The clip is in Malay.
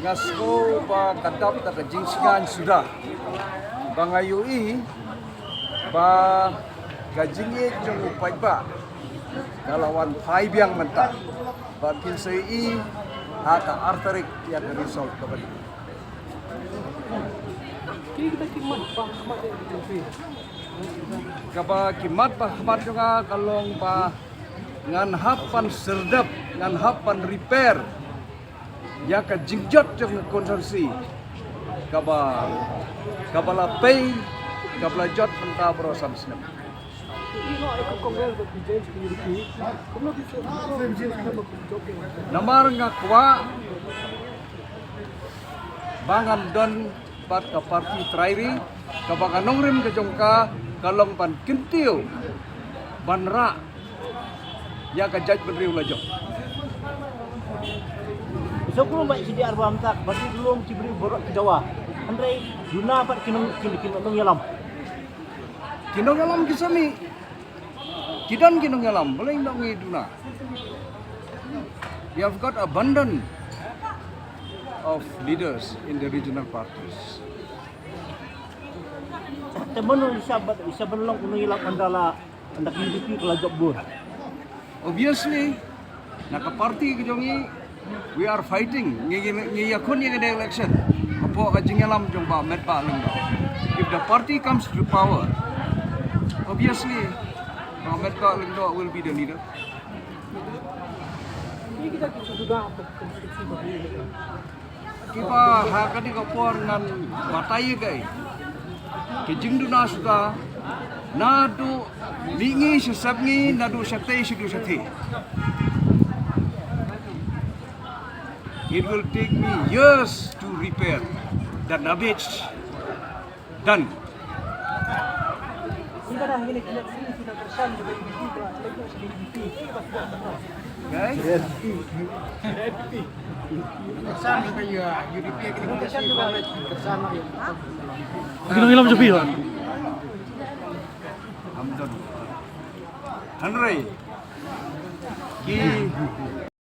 ngasko ba kadap na kajingsingan sudah. Bangayui ba gajingi jong upay ba kalawan paibyang mentah. Ba pinsai hata arterik yang result kabali. Kaba kimat pa kamat juga kalong pa ngan hapan serdap ngan hapan repair ya ka jingjot jong konsorsi kabala pay kabala jot penta berosan snap namar ngakwa bangan don pat ka parti trairi kabaka nongrim ke jongka kalong pan kintiu banra ya ka jaj benriu lajok. So belum baik sidi arbam tak, berarti belum cibri borok ke Jawa. Andai guna apa kinong yalam. Kinong yalam kisami. Kidan kinong yalam, boleh ndong iduna. We have got abundant of leaders in the regional parties. Temen bisa belong kuno yalam andala andak UDP kalau job bur. Obviously, naka party kejongi we are fighting. Ngi yakun yang ada election. Apo ka jingalam jong ba met pa lengdo. If the party comes to power, obviously, met pa lengdo will be the leader. Kipa hakadi kapor ngan batai gai. Kijing duna suka nadu lingi sesabngi nadu satay sudu satay. It will take me years to repair the damage done. Okay? Kinong-ilam sa piyon. I'm done. Henry.